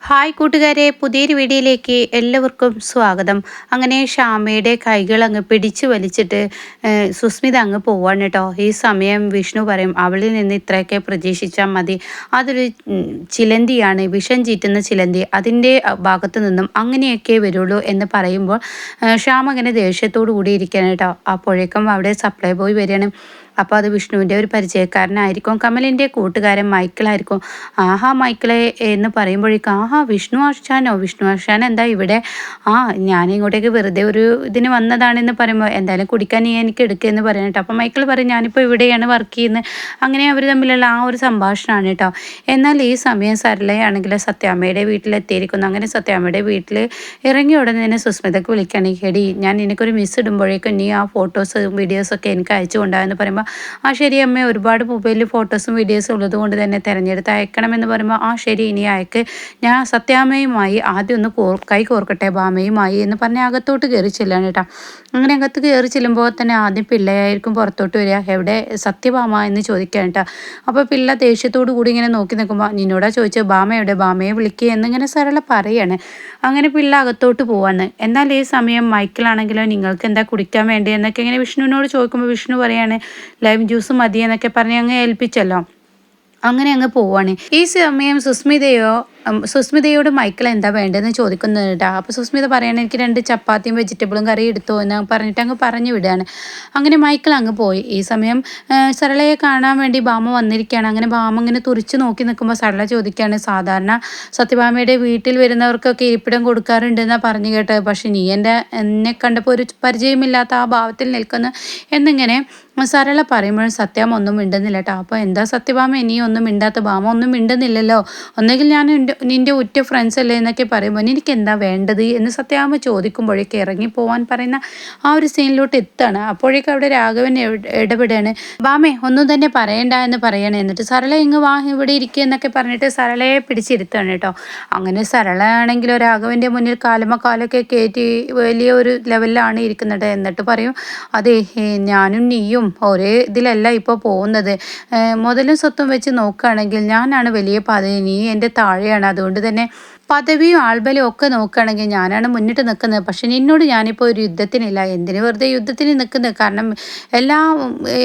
Hi കൂട്ടുകാരെ, പുതിയൊരു വീഡിയോയിലേക്ക് എല്ലാവർക്കും സ്വാഗതം. അങ്ങനെ ഷാമയുടെ കൈകൾ അങ്ങ് പിടിച്ചു വലിച്ചിട്ട് സുസ്മിത അങ്ങ് പോവാണ് കേട്ടോ. ഈ സമയം വിഷ്ണു പറയും, അവളിൽ നിന്ന് ഇത്രയൊക്കെ പ്രതീക്ഷിച്ചാൽ മതി, അതൊരു ചിലന്തിയാണ്, വിഷം ചീറ്റുന്ന ചിലന്തി, അതിൻ്റെ ഭാഗത്തു നിന്നും അങ്ങനെയൊക്കെ വരുള്ളൂ എന്ന് പറയുമ്പോൾ ഷ്യാം അങ്ങനെ ദേഷ്യത്തോടു കൂടി ഇരിക്കുകയാണ് കേട്ടോ. അപ്പോഴേക്കും അവിടെ സപ്ലൈ ബോയ് വരികയാണ്. അപ്പോൾ അത് വിഷ്ണുവിൻ്റെ ഒരു പരിചയക്കാരനായിരിക്കും, കമലിൻ്റെ കൂട്ടുകാരൻ മൈക്കിളായിരിക്കും. ആഹാ മൈക്കിളെ എന്ന് പറയുമ്പോഴേക്കും, ആഹാ വിഷ്ണു ആശാനോ, വിഷ്ണു ആശാൻ എന്താ ഇവിടെ? ഞാൻ ഇങ്ങോട്ടേക്ക് വെറുതെ ഒരു ഇതിന് വന്നതാണെന്ന് പറയുമ്പോൾ, എന്തായാലും കുടിക്കാൻ നീ എനിക്ക് എടുക്കുകയെന്ന് പറയാൻ കേട്ടോ. അപ്പോൾ മൈക്കിൾ പറയും, ഞാനിപ്പോൾ ഇവിടെയാണ് വർക്ക് ചെയ്യുന്നത്. അങ്ങനെ അവർ തമ്മിലുള്ള ആ ഒരു സംഭാഷണമാണ് കേട്ടോ. എന്നാൽ ഈ സമയം സരളയാണെങ്കിൽ സത്യാമ്മയുടെ വീട്ടിലെത്തിയിരിക്കുന്നു. അങ്ങനെ സത്യാമ്മയുടെ വീട്ടിൽ ഇറങ്ങിയ ഉടനെ തന്നെ സുസ്മിതക്ക് വിളിക്കുകയാണ്, ഹെടി ഞാൻ എനിക്കൊരു മിസ് ഇടുമ്പോഴേക്കും നീ ആ ഫോട്ടോസും വീഡിയോസൊക്കെ എനിക്ക് അയച്ചു കൊണ്ടായെന്ന് പറയുമ്പോൾ, ശരി അമ്മ, ഒരുപാട് മൊബൈലിൽ ഫോട്ടോസും വീഡിയോസും ഉള്ളത് കൊണ്ട് തന്നെ തിരഞ്ഞെടുത്ത് അയക്കണമെന്ന് പറയുമ്പോൾ, ശരി ഇനി അയക്ക്, ഞാൻ സത്യാമ്മയുമായി ആദ്യം ഒന്ന് കൈ കോർക്കട്ടെ ഭാമയുമായി എന്ന് പറഞ്ഞ് അകത്തോട്ട് കയറി ചെല്ലാണ് കേട്ടോ. അങ്ങനെ അകത്ത് കയറി ചെല്ലുമ്പോൾ തന്നെ ആദ്യം പിള്ളയായിരിക്കും പുറത്തോട്ട് വരിക. എവിടെ സത്യഭാമ എന്ന് ചോദിക്കാൻ കേട്ടോ. അപ്പോൾ പിള്ള ദേഷ്യത്തോടു കൂടി ഇങ്ങനെ നോക്കി നിൽക്കുമ്പോൾ, നിന്നോടാ ചോദിച്ചത് ഭാമയുടെ, ഭാമയെ വിളിക്കുക എന്നിങ്ങനെ സരള പറയാണ്. അങ്ങനെ പിള്ള അകത്തോട്ട് പോവാണ്. എന്നാൽ ഈ സമയം മൈക്കിളാണെങ്കിലോ, നിങ്ങൾക്ക് എന്താ കുടിക്കാൻ വേണ്ടി എന്നൊക്കെ ഇങ്ങനെ വിഷ്ണുവിനോട് ചോദിക്കുമ്പോൾ വിഷ്ണു പറയാണ്, ലൈം ജ്യൂസ് മതി എന്നൊക്കെ പറഞ്ഞ് അങ്ങ് ഏൽപ്പിച്ചല്ലോ. അങ്ങനെ അങ്ങ് പോവാണ്. ഈ സമയം സുസ്മിതയോട് മൈക്കിൾ എന്താ വേണ്ടതെന്ന് ചോദിക്കുന്നത് കേട്ടോ. അപ്പോൾ സുസ്മിത പറയണ, എനിക്ക് 2 ചപ്പാത്തിയും വെജിറ്റബിളും കറി എടുത്തോ എന്ന് പറഞ്ഞിട്ട് അങ്ങ് പറഞ്ഞു വിടുകയാണ്. അങ്ങനെ മൈക്കിൾ അങ്ങ് പോയി. ഈ സമയം സരളയെ കാണാൻ വേണ്ടി ഭാമ വന്നിരിക്കുകയാണ്. അങ്ങനെ ഭാമ ഇങ്ങനെ തുറിച്ച് നോക്കി നിൽക്കുമ്പോൾ സരള ചോദിക്കുകയാണ്, സാധാരണ സത്യഭാമയുടെ വീട്ടിൽ വരുന്നവർക്കൊക്കെ ഇരിപ്പിടം കൊടുക്കാറുണ്ടെന്നാണ് പറഞ്ഞു കേട്ടത്, പക്ഷെ നീ എന്നെ കണ്ടപ്പോൾ ഒരു പരിചയമില്ലാത്ത ആ ഭാവത്തിൽ നിൽക്കുന്നു എന്നിങ്ങനെ സരള പറയുമ്പോഴും സത്യാമ്മ ഒന്നും മിണ്ടുന്നില്ല കേട്ടോ. അപ്പോൾ എന്താ സത്യഭാമ ഇനി ഒന്നും മിണ്ടാത്ത? ഭാമ ഒന്നും മിണ്ടുന്നില്ലല്ലോ, ഒന്നെങ്കിൽ ഞാൻ നിൻ്റെ ഉറ്റ ഫ്രണ്ട്സ് അല്ലേ എന്നൊക്കെ പറയുമ്പോൾ, എനിക്ക് എന്താ വേണ്ടത് എന്ന് സത്യാമ്മ ചോദിക്കുമ്പോഴേക്ക് ഇറങ്ങി പോകാൻ പറയുന്ന ആ ഒരു സീനിലോട്ട് എത്താണ്. അപ്പോഴേക്കും അവിടെ രാഘവൻ ഇടപെടുകയാണ്. ഭാമേ ഒന്നും തന്നെ പറയണ്ട എന്ന് പറയണേ. എന്നിട്ട് സരള ഇങ്ങ് വാ, ഇവിടെ ഇരിക്കുക എന്നൊക്കെ പറഞ്ഞിട്ട് സരളയെ പിടിച്ചിരുത്താണ് കേട്ടോ. അങ്ങനെ സരള ആണെങ്കിലോ രാഘവൻ്റെ മുന്നിൽ കാലൊക്കെ കയറ്റി വലിയ ഒരു ലെവലിലാണ് ഇരിക്കുന്നത്. എന്നിട്ട് പറയും, അതെ ഞാനും നീയും ഒരേ ഇതിലല്ല ഇപ്പോൾ പോകുന്നത്, മുതലും സ്വത്തും വെച്ച് നോക്കുകയാണെങ്കിൽ ഞാനാണ് വലിയ പദവി, നീ എൻ്റെ താഴെയാണ്, അതുകൊണ്ട് തന്നെ പദവിയും ആൾബലവും ഒക്കെ നോക്കുകയാണെങ്കിൽ ഞാനാണ് മുന്നിട്ട് നിൽക്കുന്നത്. പക്ഷെ നിന്നോട് ഞാനിപ്പോൾ ഒരു യുദ്ധത്തിനില്ല. എന്തിനു വെറുതെ യുദ്ധത്തിന് നിൽക്കുന്നത്? കാരണം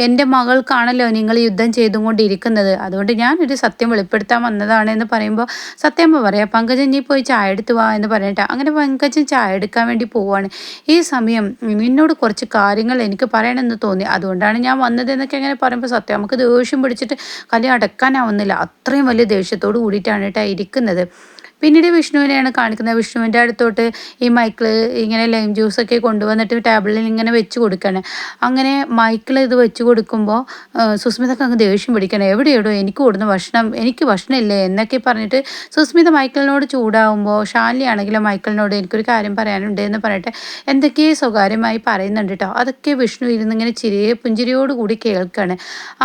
എൻ്റെ മകൾക്കാണല്ലോ നിങ്ങൾ യുദ്ധം ചെയ്തുകൊണ്ടിരിക്കുന്നത്, അതുകൊണ്ട് ഞാനൊരു സത്യം വെളിപ്പെടുത്താൻ വന്നതാണ് എന്ന് പറയുമ്പോൾ സത്യമ്മ പറയാം, പങ്കജൻ നീ പോയി ചായ എടുത്ത് വാ എന്ന് പറഞ്ഞിട്ട് അങ്ങനെ പങ്കജൻ ചായ എടുക്കാൻ വേണ്ടി പോവാണ്. ഈ സമയം നിന്നോട് കുറച്ച് കാര്യങ്ങൾ എനിക്ക് പറയണമെന്ന് തോന്നി, അതുകൊണ്ടാണ് ഞാൻ വന്നത് എന്നൊക്കെ അങ്ങനെ പറയുമ്പോൾ സത്യമ്മക്ക് ദേഷ്യം പിടിച്ചിട്ട് കലി അടക്കാനാവുന്നില്ല. അത്രയും വലിയ ദേഷ്യത്തോട് കൂടിയിട്ടാണ് കേട്ടോ ഇരിക്കുന്നത്. പിന്നീട് വിഷ്ണുവിനെയാണ് കാണിക്കുന്നത്. വിഷ്ണുവിൻ്റെ അടുത്തോട്ട് ഈ മൈക്കിൾ ഇങ്ങനെ ലൈം ജ്യൂസൊക്കെ കൊണ്ടുവന്നിട്ട് ടേബിളിൽ ഇങ്ങനെ വെച്ച് കൊടുക്കുകയാണ്. അങ്ങനെ മൈക്കിൾ ഇത് വെച്ച് കൊടുക്കുമ്പോൾ സുസ്മിതക്ക് അങ്ങ് ദേഷ്യം പിടിക്കണം. എവിടെയോടോ എനിക്ക് കൊടുക്കുന്ന ഭക്ഷണം, എനിക്ക് ഭക്ഷണമില്ലേ എന്നൊക്കെ പറഞ്ഞിട്ട് സുസ്മിത മൈക്കിളിനോട് ചൂടാവുമ്പോൾ ഷാലിയാണെങ്കിലും മൈക്കിളിനോട് എനിക്കൊരു കാര്യം പറയാനുണ്ട് എന്ന് പറഞ്ഞിട്ട് എന്തൊക്കെയോ സ്വകാര്യമായി പറയുന്നുണ്ട് കേട്ടോ. അതൊക്കെ വിഷ്ണു ഇരുന്നിങ്ങനെ പുഞ്ചിരിയോടുകൂടി കേൾക്കുകയാണ്.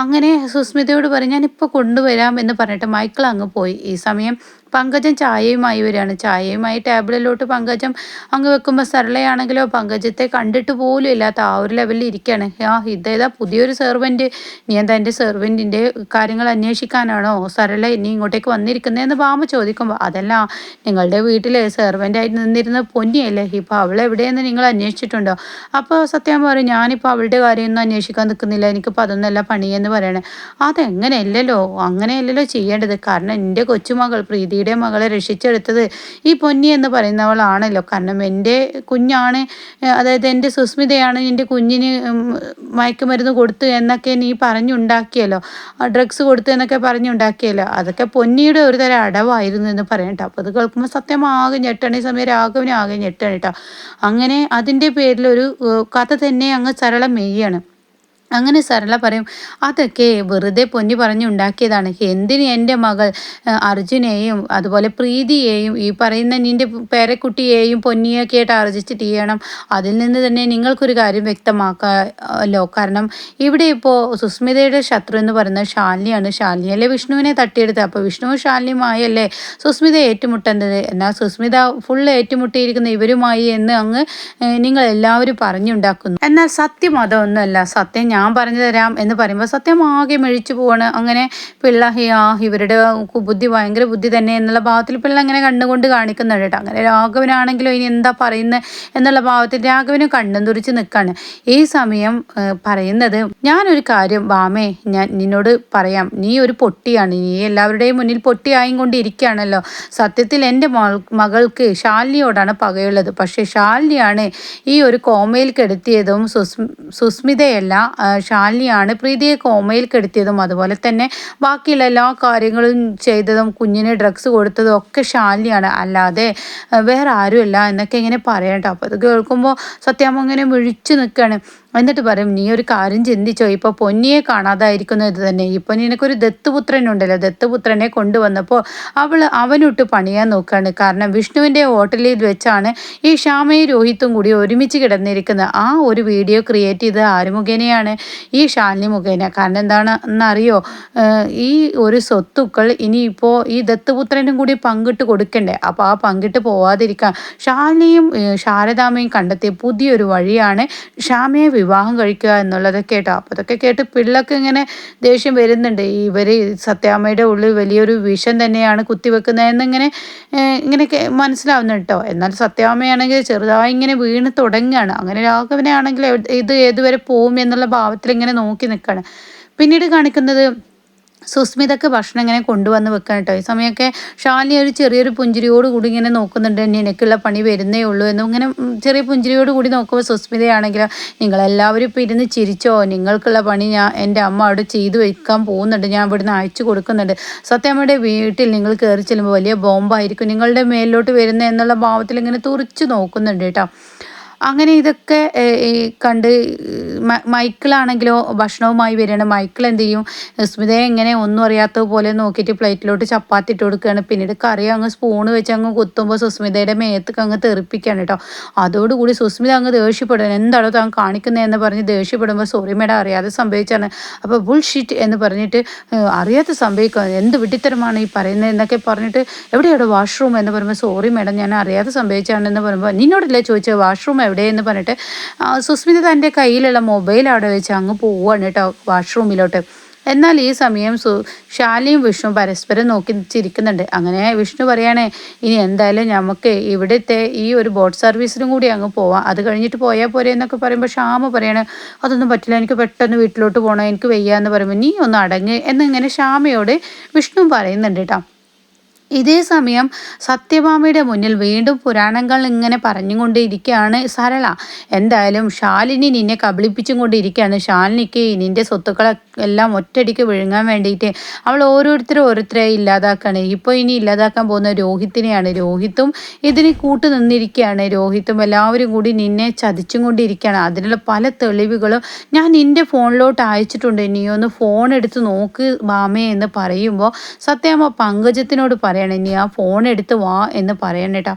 അങ്ങനെ സുസ്മിതയോട് പറയും, ഞാനിപ്പോൾ കൊണ്ടുവരാം എന്ന് പറഞ്ഞിട്ട് മൈക്കിൾ അങ്ങ് പോയി. ഈ സമയം പങ്കജം ചായയുമായി വരികയാണ്. ചായയുമായി ടേബിളിലോട്ട് പങ്കജം അങ്ങ് വെക്കുമ്പോൾ സരളയാണെങ്കിലോ പങ്കജത്തെ കണ്ടിട്ട് പോലും ഇല്ലാത്ത ആ ഒരു ലെവലിൽ ഇരിക്കുകയാണ്. ഇതേതാ പുതിയൊരു സെർവൻറ്റ്, നീ എന്താ എൻ്റെ സെർവൻറ്റിൻ്റെ കാര്യങ്ങൾ അന്വേഷിക്കാനാണോ സരള ഇനി ഇങ്ങോട്ടേക്ക് വന്നിരിക്കുന്നതെന്ന് ഭാമ ചോദിക്കുമ്പോൾ, അതല്ല നിങ്ങളുടെ വീട്ടിൽ സെർവൻ്റായിട്ട് നിന്നിരുന്ന പൊന്നിയല്ലേ, ഇപ്പോൾ അവളെവിടെയെന്ന് നിങ്ങൾ അന്വേഷിച്ചിട്ടുണ്ടോ? അപ്പോൾ സത്യം പറയും, ഞാനിപ്പോൾ അവളുടെ കാര്യമൊന്നും അന്വേഷിക്കാൻ നിൽക്കുന്നില്ല, എനിക്കിപ്പോൾ അതൊന്നല്ല പണിയെന്ന് പറയണേ. അങ്ങനെയല്ലല്ലോ ചെയ്യേണ്ടത്, കാരണം എൻ്റെ കൊച്ചുമകൾ പ്രീതി മകളെ രക്ഷിച്ചെടുത്തത് ഈ പൊന്നി എന്ന് പറയുന്നവളാണല്ലോ. കാരണം എൻ്റെ കുഞ്ഞാണ്, അതായത് എൻ്റെ സുസ്മിതയാണ് എൻ്റെ കുഞ്ഞിന് മയക്കുമരുന്ന് കൊടുത്തു എന്നൊക്കെ നീ പറഞ്ഞുണ്ടാക്കിയല്ലോ, ഡ്രഗ്സ് കൊടുത്തു എന്നൊക്കെ പറഞ്ഞുണ്ടാക്കിയല്ലോ, അതൊക്കെ പൊന്നിയുടെ ഒരു തരം അടവായിരുന്നു എന്ന് പറയട്ടോ. അപ്പോൾ അത് കേൾക്കുമ്പോൾ സത്യം ആകെ ഞെട്ടണ സമയം രാഘവനും ആകെ ഞെട്ടണം കേട്ടോ. അങ്ങനെ അതിൻ്റെ പേരിലൊരു കഥ തന്നെ അങ്ങ് സരള മെയ്യാണ്. അങ്ങനെ സരള പറയും, അതൊക്കെ വെറുതെ പൊന്നി പറഞ്ഞുണ്ടാക്കിയതാണ്. എന്തിന് എൻ്റെ മകൾ അർജുനെയും അതുപോലെ പ്രീതിയെയും ഈ പറയുന്ന നിൻ്റെ പേരക്കുട്ടിയെയും പൊന്നിയൊക്കെ ആയിട്ട് ആർജിച്ചിട്ട് ചെയ്യണം? അതിൽ നിന്ന് തന്നെ നിങ്ങൾക്കൊരു കാര്യം വ്യക്തമാക്കാമല്ലോ. കാരണം ഇവിടെ ഇപ്പോൾ സുസ്മിതയുടെ ശത്രു എന്ന് പറയുന്നത് ഷാലിനിയാണ്. ഷാലിനിയല്ലേ വിഷ്ണുവിനെ തട്ടിയെടുത്തത്, അപ്പോൾ വിഷ്ണുവും ഷാലിനിയുമായല്ലേ സുസ്മിത ഏറ്റുമുട്ടേണ്ടത്. എന്നാൽ സുസ്മിത ഫുൾ ഏറ്റുമുട്ടിയിരിക്കുന്ന ഇവരുമായി എന്ന് അങ്ങ് നിങ്ങൾ എല്ലാവരും പറഞ്ഞുണ്ടാക്കുന്നു. എന്നാൽ സത്യം അതൊന്നുമല്ല, സത്യം ഞാൻ പറഞ്ഞു തരാം എന്ന് പറയുമ്പോൾ സത്യം ആകെ മെഴിച്ചു പോവാണ്. അങ്ങനെ പിള്ള ഇവരുടെ ബുദ്ധി ഭയങ്കര ബുദ്ധി തന്നെ എന്നുള്ള ഭാവത്തിൽ പിള്ള അങ്ങനെ കണ്ണുകൊണ്ട് കാണിക്കുന്നുണ്ട് കേട്ടോ. അങ്ങനെ രാഘവനാണെങ്കിലോ ഇനി എന്താ പറയുന്നത് എന്നുള്ള ഭാവത്തിൽ രാഘവനും കണ്ണും തുറിച്ച് നിൽക്കുകയാണ്. ഈ സമയം പറയുന്നത്, ഞാനൊരു കാര്യം വാമേ ഞാൻ നിന്നോട് പറയാം, നീ ഒരു പൊട്ടിയാണ്, നീ എല്ലാവരുടെയും മുന്നിൽ പൊട്ടിയായും കൊണ്ടിരിക്കുകയാണല്ലോ. സത്യത്തിൽ എൻ്റെ മകൾക്ക് ശാലിനിയോടാണ് പകയുള്ളത്. പക്ഷേ ശാലിനിയാണ് ഈ ഒരു കോമയിൽ കെടുത്തിയതും സുസ്മിതയല്ല, ശാലിനിയാണ് പ്രീതിയെ കോമയിൽ കെടുത്തിയതും അതുപോലെ തന്നെ ബാക്കിയുള്ള എല്ലാ കാര്യങ്ങളും ചെയ്തതും കുഞ്ഞിന് ഡ്രഗ്സ് കൊടുത്തതും ഒക്കെ ശാലിനിയാണ്, അല്ലാതെ വേറെ ആരുമല്ല എന്നൊക്കെ ഇങ്ങനെ പറയട്ടോ. അപ്പോൾ അത് കേൾക്കുമ്പോൾ സത്യാമ്മ ഇങ്ങനെ വിഴിച്ചു നിൽക്കുകയാണ്. എന്നിട്ട് പറയും, നീ ഒരു കാര്യം ചിന്തിച്ചോ, ഇപ്പോൾ പൊന്നിയെ കാണാതായിരിക്കുന്നത് തന്നെ. ഇപ്പം നിനക്കൊരു ദത്തുപുത്രനുണ്ടല്ലോ, ദത്തുപുത്രനെ കൊണ്ടുവന്നപ്പോൾ അവനിട്ട് പണിയാൻ നോക്കുകയാണ്. കാരണം വിഷ്ണുവിൻ്റെ ഹോട്ടലിൽ വെച്ചാണ് ഈ ശ്യാമയും രോഹിത്തും കൂടി ഒരുമിച്ച് കിടന്നിരിക്കുന്നത്. ആ ഒരു വീഡിയോ ക്രിയേറ്റ് ചെയ്ത് ആര് മുഖേനയാണ്? ഈ ശാലിനി മുഖേന. കാരണം എന്താണെന്നറിയോ, ഈ ഒരു സ്വത്തുക്കൾ ഇനിയിപ്പോൾ ഈ ദത്തുപുത്രനും കൂടി പങ്കിട്ട് കൊടുക്കണ്ടേ. അപ്പോൾ ആ പങ്കിട്ട് പോവാതിരിക്കാൻ ശാലിനിയും ശാരദാമ്മയും കണ്ടെത്തിയ പുതിയൊരു വഴിയാണ് ശ്യാമയെ വിവാഹം കഴിക്കുക എന്നുള്ളതൊക്കെ കേട്ടോ. അപ്പോൾ അതൊക്കെ കേട്ട് പിള്ളക്ക് ഇങ്ങനെ ദേഷ്യം വരുന്നുണ്ട്. ഇവർ സത്യാമ്മയുടെ ഉള്ളിൽ വലിയൊരു വിഷം തന്നെയാണ് കുത്തിവെക്കുന്നതെന്നിങ്ങനെ ഇങ്ങനെയൊക്കെ മനസ്സിലാവുന്നുണ്ട് കേട്ടോ. എന്നാൽ സത്യാമ്മയാണെങ്കിൽ ചെറുതായി ഇങ്ങനെ വീണ് തുടങ്ങുകയാണ്. അങ്ങനെ രാഘവനെ ആണെങ്കിൽ ഇത് ഏതുവരെ പോകും എന്നുള്ള ഭാവത്തിൽ ഇങ്ങനെ നോക്കി നിൽക്കുകയാണ്. പിന്നീട് കാണിക്കുന്നത് സുസ്മിതക്ക് ഭക്ഷണം ഇങ്ങനെ കൊണ്ടുവന്ന് വെക്കാൻ കേട്ടോ. ഈ സമയമൊക്കെ ശാലിനി ഒരു ചെറിയൊരു പുഞ്ചിരിയോട് കൂടി ഇങ്ങനെ നോക്കുന്നുണ്ട്. നിനക്കുള്ള പണി വരുന്നേ ഉള്ളൂ എന്നും ഇങ്ങനെ ചെറിയ പുഞ്ചിരിയോട് കൂടി നോക്കുമ്പോൾ സുസ്മിതയാണെങ്കിൽ, നിങ്ങളെല്ലാവരും ഇപ്പോൾ ഇരുന്ന് ചിരിച്ചോ, നിങ്ങൾക്കുള്ള പണി എൻ്റെ അമ്മ അവിടെ ചെയ്തു വെക്കാൻ പോകുന്നുണ്ട്, ഞാൻ ഇവിടുന്ന് അയച്ചു കൊടുക്കുന്നുണ്ട്. സത്യാമ്മയുടെ വീട്ടിൽ നിങ്ങൾ കയറി ചെല്ലുമ്പോൾ വലിയ ബോംബായിരിക്കും നിങ്ങളുടെ മേലിലോട്ട് വരുന്നത് എന്നുള്ള ഭാവത്തിൽ ഇങ്ങനെ തുറിച്ച് നോക്കുന്നുണ്ട് കേട്ടോ. അങ്ങനെ ഇതൊക്കെ കണ്ട് മൈക്കിളാണെങ്കിലോ ഭക്ഷണവുമായി വരികയാണ്. മൈക്കിൾ എന്ത് ചെയ്യും, സ്മിതയെ ഇങ്ങനെ ഒന്നും അറിയാത്ത പോലെ നോക്കിയിട്ട് പ്ലേറ്റിലോട്ട് ചപ്പാത്തി ഇട്ട് കൊടുക്കുകയാണ്. പിന്നീട് കറി അങ്ങ് സ്പൂണ് വെച്ച് അങ്ങ് കുത്തുമ്പോൾ സുസ്മിതയുടെ മേത്തൊക്കെ അങ്ങ് തെറിപ്പിക്കുകയാണ് കേട്ടോ. അതോടുകൂടി സുസ്മിത അങ്ങ് ദേഷ്യപ്പെടുകയാണ്. എന്താണോ താൻ കാണിക്കുന്നതെന്ന് പറഞ്ഞ് ദേഷ്യപ്പെടുമ്പോൾ, സോറി മേഡം അറിയാതെ സംഭവിച്ചാണ്. അപ്പോൾ ബുൾഷിറ്റ് എന്ന് പറഞ്ഞിട്ട്, അറിയാതെ സംഭവിക്കുക, എന്ത് വിട്ടിത്തരമാണ് ഈ പറയുന്നത് എന്നൊക്കെ പറഞ്ഞിട്ട്, എവിടെയാണ് വാഷ്റൂം എന്ന് പറയുമ്പോൾ, സോറി മേഡം ഞാൻ അറിയാതെ സംഭവിച്ചാണെന്ന് പറയുമ്പോൾ, നിന്നോടല്ലേ ചോദിച്ചത് വാഷ്റൂം എവിടെയെന്ന് പറഞ്ഞിട്ട് സുസ്മിത തൻ്റെ കയ്യിലുള്ള മൊബൈൽ അവിടെ വെച്ച് അങ്ങ് പോവുകയാണ് കേട്ടോ വാഷ്റൂമിലോട്ട്. എന്നാൽ ഈ സമയം ശാലിയും വിഷ്ണു പരസ്പരം നോക്കി ചിരിക്കുന്നുണ്ട്. അങ്ങനെ വിഷ്ണു പറയാണ്, ഇനി എന്തായാലും നമുക്ക് ഇവിടുത്തെ ഈ ഒരു ബോട്ട് സർവീസിനും കൂടി അങ്ങ് പോവാം, അത് കഴിഞ്ഞിട്ട് പോയാൽ പോരെ എന്നൊക്കെ പറയുമ്പോൾ ശ്യാമ പറയാണ്, അതൊന്നും പറ്റില്ല, എനിക്ക് പെട്ടെന്ന് വീട്ടിലോട്ട് പോകണം, എനിക്ക് വയ്യ എന്ന് പറയുമ്പോൾ, നീ ഒന്ന് അടങ്ങ് എന്നിങ്ങനെ ശ്യാമയോട് വിഷ്ണു പറയുന്നുണ്ട് കേട്ടോ. ഇതേ സമയം സത്യഭാമയുടെ മുന്നിൽ വീണ്ടും പുരാണങ്ങൾ ഇങ്ങനെ പറഞ്ഞുകൊണ്ടിരിക്കുകയാണ് സരള. എന്തായാലും ശാലിനി നിന്നെ കബളിപ്പിച്ചും കൊണ്ടിരിക്കുകയാണ്. ശാലിനിക്ക് നിൻ്റെ സ്വത്തുക്കളെ എല്ലാം ഒറ്റയടിക്ക് വിഴുങ്ങാൻ വേണ്ടിയിട്ട് അവൾ ഓരോരുത്തരെ ഇല്ലാതാക്കുകയാണ്. ഇപ്പോൾ ഇനി ഇല്ലാതാക്കാൻ പോകുന്ന രോഹിത്തിനെയാണ്. രോഹിത്തും ഇതിന് കൂട്ടു നിന്നിരിക്കുകയാണ്. രോഹിത്തും എല്ലാവരും കൂടി നിന്നെ ചതിച്ചും കൊണ്ടിരിക്കുകയാണ്. അതിനുള്ള പല തെളിവുകളും ഞാൻ നിൻ്റെ ഫോണിലോട്ട് അയച്ചിട്ടുണ്ട്, നീ ഒന്ന് ഫോൺ എടുത്ത് നോക്ക് ഭാമേ എന്ന് പറയുമ്പോൾ സത്യാമ്മ പങ്കജത്തിനോട് പറയണം, നീ ആ ഫോൺ എടുത്ത് വാ എന്ന് പറയണം കേട്ടോ.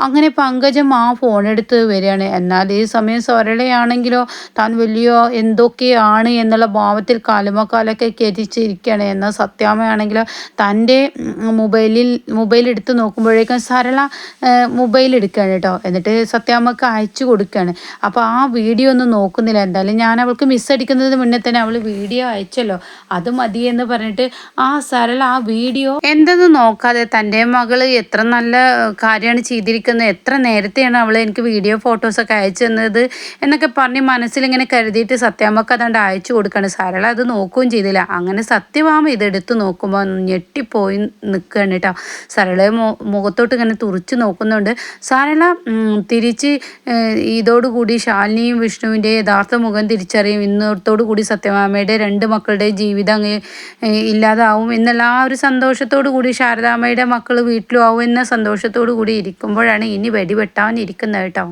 അങ്ങനെ പങ്കജം ആ ഫോൺ എടുത്ത് വരികയാണ്. എന്നാൽ ഈ സമയം സരളയാണെങ്കിലോ താൻ വലിയ എന്തൊക്കെയാണ് എന്നുള്ള ഭാവത്തിൽ കാലുമക്കാലൊക്കെ കയറ്റിച്ചിരിക്കുകയാണ്. എന്നാൽ സത്യാമ്മയാണെങ്കിലോ തൻ്റെ മൊബൈൽ എടുത്ത് നോക്കുമ്പോഴേക്കും സരള മൊബൈൽ എടുക്കുകയാണ് കേട്ടോ. എന്നിട്ട് സത്യാമ്മക്ക് അയച്ചു കൊടുക്കുകയാണ്. അപ്പോൾ ആ വീഡിയോ ഒന്നും നോക്കുന്നില്ല. എന്തായാലും ഞാൻ അവൾക്ക് മിസ്സടിക്കുന്നതിന് മുന്നേ തന്നെ അവൾ വീഡിയോ അയച്ചല്ലോ, അത് മതി എന്ന് പറഞ്ഞിട്ട് ആ സരള ആ വീഡിയോ എന്തെന്ന് നോക്കാതെ തൻ്റെ മകൾ എത്ര നല്ല കാര്യമാണ് ചെയ്തിരിക്കുന്നത്, എത്ര നേരത്തെയാണ് അവൾ എനിക്ക് വീഡിയോ ഫോട്ടോസൊക്കെ അയച്ചു തന്നത് എന്നൊക്കെ പറഞ്ഞ് മനസ്സിലിങ്ങനെ കരുതിയിട്ട് സത്യാമ്മക്ക് അതുകൊണ്ട് അയച്ചു കൊടുക്കുകയാണ്. സരള അത് നോക്കുകയും ചെയ്തില്ല. അങ്ങനെ സത്യഭാമ ഇതെടുത്ത് നോക്കുമ്പോൾ ഞെട്ടിപ്പോയി നിൽക്കുകയാണ് കേട്ടോ. സരളയെ മുഖത്തോട്ട് ഇങ്ങനെ തുറിച്ച് നോക്കുന്നുണ്ട്. സരള തിരിച്ച് ഇതോടുകൂടി ശാലിനിയും വിഷ്ണുവിൻ്റെ യഥാർത്ഥ മുഖം തിരിച്ചറിയും. ഇന്നത്തോടു കൂടി സത്യഭാമയുടെ 2 മക്കളുടെ ജീവിതം അങ്ങ് ഇല്ലാതാവും എന്നുള്ള ആ ഒരു സന്തോഷത്തോടു കൂടി ശാരദാമ്മയുടെ മക്കൾ വീട്ടിലും ആവും എന്ന സന്തോഷത്തോടു കൂടി ഇരിക്കുമ്പോഴാണ് ഇനി വെടിവെട്ടാൻ ഇരിക്കുന്നത് കേട്ടോ.